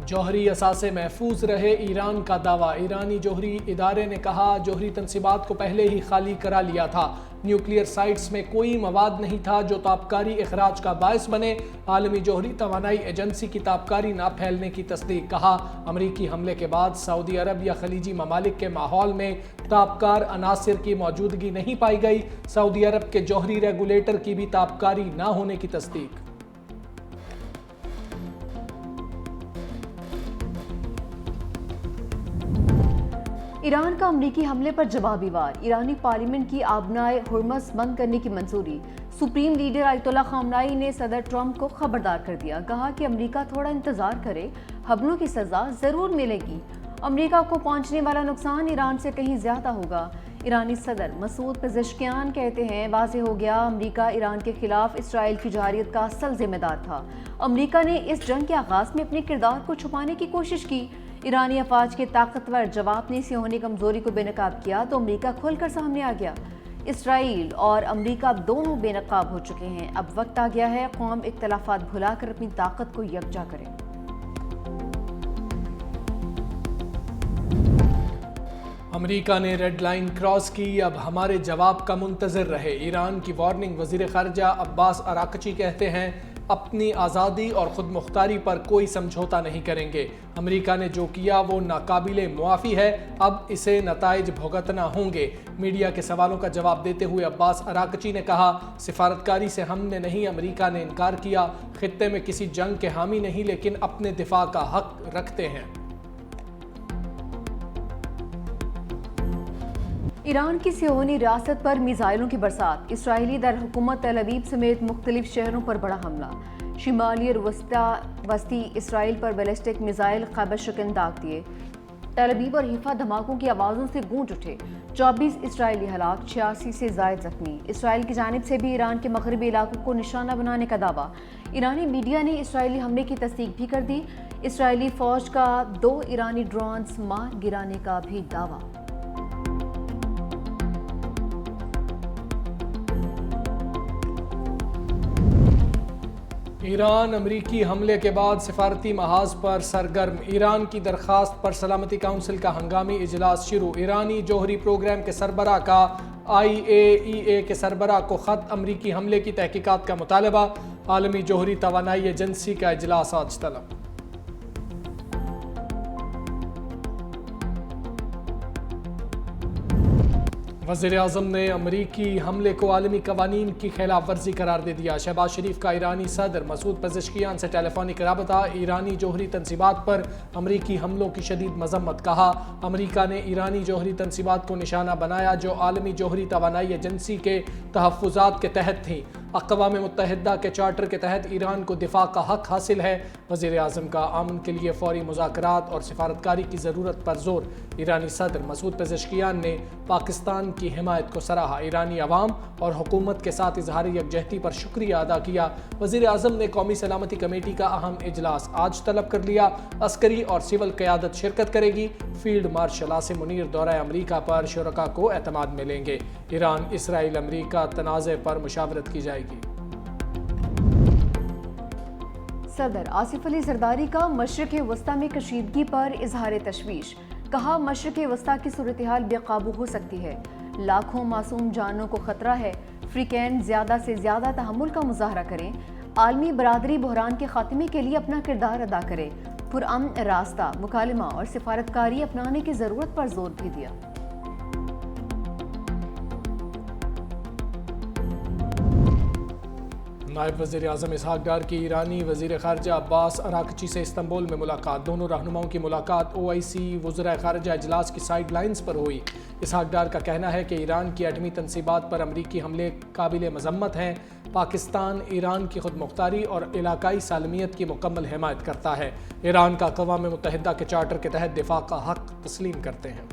جوہری اثاثے محفوظ رہے، ایران کا دعویٰ۔ ایرانی جوہری ادارے نے کہا جوہری تنصیبات کو پہلے ہی خالی کرا لیا تھا، نیوکلیئر سائٹس میں کوئی مواد نہیں تھا جو تابکاری اخراج کا باعث بنے۔ عالمی جوہری توانائی ایجنسی کی تابکاری نہ پھیلنے کی تصدیق۔ کہا امریکی حملے کے بعد سعودی عرب یا خلیجی ممالک کے ماحول میں تابکار عناصر کی موجودگی نہیں پائی گئی۔ سعودی عرب کے جوہری ریگولیٹر کی بھی تابکاری نہ ہونے کی تصدیق۔ ایران کا امریکی حملے پر جوابی وار، ایرانی پارلیمنٹ کی آبنائے ہرمز بند کرنے کی منظوری۔ سپریم لیڈر آیت اللہ خامنائی نے صدر ٹرمپ کو خبردار کر دیا، کہا کہ امریکہ تھوڑا انتظار کرے، حملوں کی سزا ضرور ملے گی۔ امریکہ کو پہنچنے والا نقصان ایران سے کہیں زیادہ ہوگا۔ ایرانی صدر مسعود پزشکیان کہتے ہیں واضح ہو گیا امریکہ ایران کے خلاف اسرائیل کی جارحیت کا اصل ذمہ دار تھا۔ امریکہ نے اس جنگ کے آغاز میں اپنے کردار کو چھپانے کی کوشش کی۔ ایرانی افواج کے طاقتور جواب نے صہیونی کمزوری کو بے نقاب کیا تو امریکہ کھل کر سامنے آ گیا۔ اسرائیل اور امریکہ اب دونوں بے نقاب ہو چکے ہیں۔ اب وقت آ گیا ہے قوم اختلافات بھلا کر اپنی طاقت کو یکجا کرے۔ امریکہ نے ریڈ لائن کراس کی، اب ہمارے جواب کا منتظر رہے۔ ایران کی وارننگ۔ وزیر خارجہ عباس اراغچی کہتے ہیں اپنی آزادی اور خود مختاری پر کوئی سمجھوتا نہیں کریں گے۔ امریکہ نے جو کیا وہ ناقابل معافی ہے، اب اسے نتائج بھگتنا ہوں گے۔ میڈیا کے سوالوں کا جواب دیتے ہوئے عباس اراغچی نے کہا سفارتکاری سے ہم نے نہیں، امریکہ نے انکار کیا۔ خطے میں کسی جنگ کے حامی نہیں لیکن اپنے دفاع کا حق رکھتے ہیں۔ ایران کی صہیونی ریاست پر میزائلوں کی برسات۔ اسرائیلی دارالحکومت تل ابیب سمیت مختلف شہروں پر بڑا حملہ۔ شمالی اور وسطی اسرائیل پر بیلسٹک میزائل خیبر شکن داغ دیے۔ تل ابیب اور حیفا دھماکوں کی آوازوں سے گونج اٹھے۔ 24 اسرائیلی ہلاک، 86 سے زائد زخمی۔ اسرائیل کی جانب سے بھی ایران کے مغربی علاقوں کو نشانہ بنانے کا دعویٰ۔ ایرانی میڈیا نے اسرائیلی حملے کی تصدیق بھی کر دی۔ اسرائیلی فوج کا 2 ایرانی ڈرونز مار گرانے کا بھی دعویٰ۔ ایران امریکی حملے کے بعد سفارتی محاذ پر سرگرم۔ ایران کی درخواست پر سلامتی کونسل کا ہنگامی اجلاس شروع۔ ایرانی جوہری پروگرام کے سربراہ کا IAEA کے سربراہ کو خط۔ امریکی حملے کی تحقیقات کا مطالبہ۔ عالمی جوہری توانائی ایجنسی کا اجلاس آج طلب۔ وزیر اعظم نے امریکی حملے کو عالمی قوانین کی خلاف ورزی قرار دے دیا۔ شہباز شریف کا ایرانی صدر مسعود پزشکیان سے ٹیلی فونک رابطہ۔ ایرانی جوہری تنصیبات پر امریکی حملوں کی شدید مذمت۔ کہا امریکہ نے ایرانی جوہری تنصیبات کو نشانہ بنایا جو عالمی جوہری توانائی ایجنسی کے تحفظات کے تحت تھیں۔ اقوام متحدہ کے چارٹر کے تحت ایران کو دفاع کا حق حاصل ہے۔ وزیر اعظم کا امن کے لیے فوری مذاکرات اور سفارتکاری کی ضرورت پر زور۔ ایرانی صدر مسعود پزشکیان نے پاکستان کی حمایت کو سراہا۔ ایرانی عوام اور حکومت کے ساتھ اظہار یکجہتی پر شکریہ ادا کیا۔ وزیر اعظم نے قومی سلامتی کمیٹی کا اہم اجلاس آج طلب کر لیا۔ عسکری اور سول قیادت شرکت کرے گی۔ فیلڈ مارشل عاصم منیر دورہ امریکہ پر، شرکاء کو اعتماد ملیں گے۔ ایران اسرائیل امریکہ تنازع پر مشاورت کی جائے گی۔ صدر آصف علی زرداری کا مشرق وسطی میں کشیدگی پر اظہار تشویش۔ کہا مشرق وسطی کی صورتحال بے قابو ہو سکتی ہے، لاکھوں معصوم جانوں کو خطرہ ہے۔ فریقین زیادہ سے زیادہ تحمل کا مظاہرہ کریں، عالمی برادری بحران کے خاتمے کے لیے اپنا کردار ادا کرے۔ پرامن راستہ، مکالمہ اور سفارتکاری اپنانے کی ضرورت پر زور بھی دیا۔ نائب وزیر اعظم اسحاق ڈار کی ایرانی وزیر خارجہ عباس اراغچی سے استنبول میں ملاقات۔ دونوں رہنماؤں کی ملاقات OIC وزرائے خارجہ اجلاس کی سائیڈ لائنز پر ہوئی۔ اسحاق ڈار کا کہنا ہے کہ ایران کی ایٹمی تنصیبات پر امریکی حملے قابل مذمت ہیں۔ پاکستان ایران کی خود مختاری اور علاقائی سالمیت کی مکمل حمایت کرتا ہے۔ ایران کا اقوام متحدہ کے چارٹر کے تحت دفاع کا حق تسلیم کرتے ہیں۔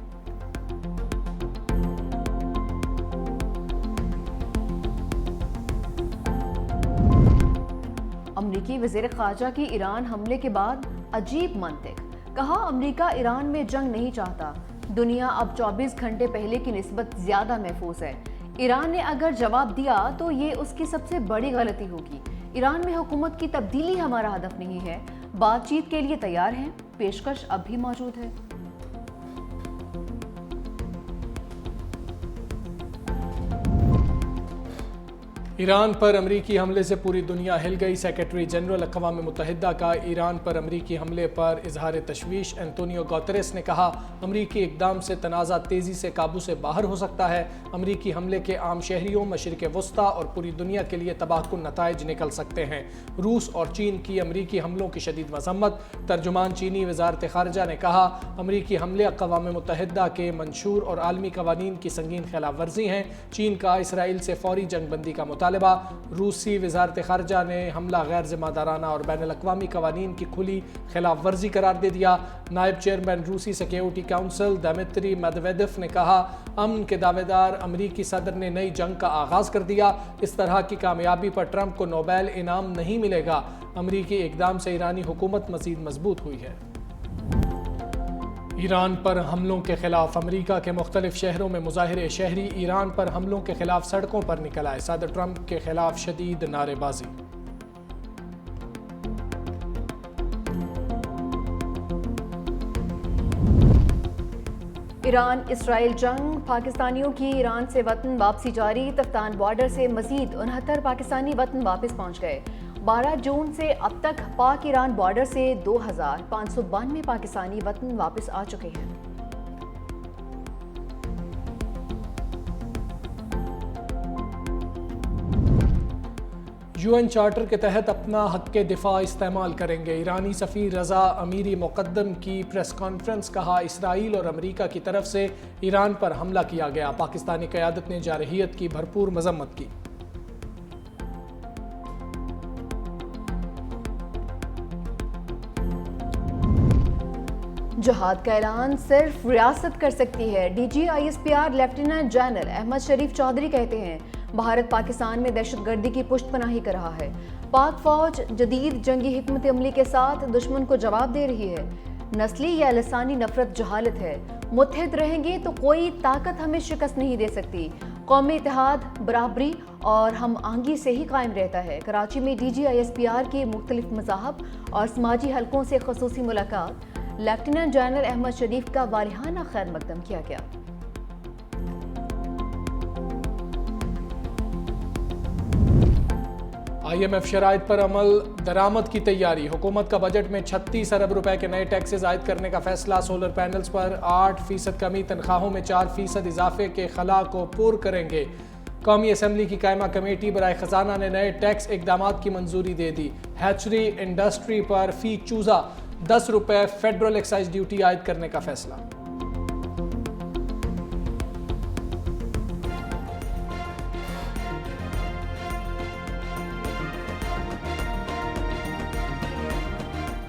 امریکی وزیر خارجہ کی ایران حملے کے بعد عجیب منطق۔ کہا امریکہ ایران میں جنگ نہیں چاہتا، دنیا اب 24 گھنٹے پہلے کی نسبت زیادہ محفوظ ہے۔ ایران نے اگر جواب دیا تو یہ اس کی سب سے بڑی غلطی ہوگی۔ ایران میں حکومت کی تبدیلی ہمارا ہدف نہیں ہے، بات چیت کے لیے تیار ہیں، پیشکش اب بھی موجود ہے۔ ایران پر امریکی حملے سے پوری دنیا ہل گئی۔ سیکرٹری جنرل اقوام متحدہ کا ایران پر امریکی حملے پر اظہار تشویش۔ اینٹونیو گوتریس نے کہا امریکی اقدام سے تنازع تیزی سے قابو سے باہر ہو سکتا ہے۔ امریکی حملے کے عام شہریوں، مشرق وسطیٰ اور پوری دنیا کے لیے تباہ کن نتائج نکل سکتے ہیں۔ روس اور چین کی امریکی حملوں کی شدید مذمت۔ ترجمان چینی وزارت خارجہ نے کہا امریکی حملے اقوام متحدہ کے منشور اور عالمی قوانین کی سنگین خلاف ورزی ہیں۔ چین کا اسرائیل سے فوری جنگ بندی کا مطالبہ۔ روسی وزارت خارجہ نے حملہ غیر ذمہ دارانہ اور بین الاقوامی قوانین کی کھلی خلاف ورزی قرار دے دیا۔ نائب چیئرمین روسی سیکیورٹی کونسل دمیتری میدویدیف نے کہا امن کے دعوے دار امریکی صدر نے نئی جنگ کا آغاز کر دیا۔ اس طرح کی کامیابی پر ٹرمپ کو نوبیل انعام نہیں ملے گا۔ امریکی اقدام سے ایرانی حکومت مزید مضبوط ہوئی ہے۔ ایران پر حملوں کے خلاف امریکہ کے مختلف شہروں میں مظاہرے۔ شہری ایران پر حملوں کے خلاف سڑکوں پر نکل آئے۔ صدر ٹرمپ کے خلاف شدید نعرے بازی۔ ایران اسرائیل جنگ، پاکستانیوں کی ایران سے وطن واپسی جاری۔ تفتان بارڈر سے مزید 69 پاکستانی وطن واپس پہنچ گئے۔ 12 جون سے اب تک پاک ایران بارڈر سے 2592 پاکستانی وطن واپس آ چکے ہیں۔ UN چارٹر کے تحت اپنا حق دفاع استعمال کریں گے۔ ایرانی سفیر رضا امیری مقدم کی پریس کانفرنس۔ کہا اسرائیل اور امریکہ کی طرف سے ایران پر حملہ کیا گیا۔ پاکستانی قیادت نے جارحیت کی بھرپور مذمت کی۔ جہاد کا اعلان صرف ریاست کر سکتی ہے۔ D G ISPR lieutenant general Ahmed Sharif Chaudhry کہتے ہیں بھارت پاکستان میں دہشت گردی کی پشت پناہی کر رہا ہے۔ پاک فوج جدید جنگی حکمت عملی کے ساتھ دشمن کو جواب دے رہی ہے۔ نسلی یا لسانی نفرت جہالت ہے۔ متحد رہیں گے تو کوئی طاقت ہمیں شکست نہیں دے سکتی۔ قومی اتحاد، برابری اور ہم آہنگی سے ہی قائم رہتا ہے۔ کراچی میں ڈی جی ISPR کے مختلف مذاہب اور سماجی حلقوں سے خصوصی ملاقات۔ لیفٹیننٹ جنرل احمد شریف کا والہانہ خیر مقدم کیا گیا۔ IMF شرائط پر عمل درآمد کی تیاری۔ حکومت کا بجٹ میں 36 ارب روپے کے نئے ٹیکسز عائد کرنے کا فیصلہ۔ سولر پینلز پر 8% کمی، تنخواہوں میں 4% اضافے کے خلا کو پور کریں گے۔ قومی اسمبلی کی قائمہ کمیٹی برائے خزانہ نے نئے ٹیکس اقدامات کی منظوری دے دی۔ ہیچری انڈسٹری پر فی چوزہ 10 روپے فیڈرل ایکسائز ڈیوٹی عائد کرنے کا فیصلہ۔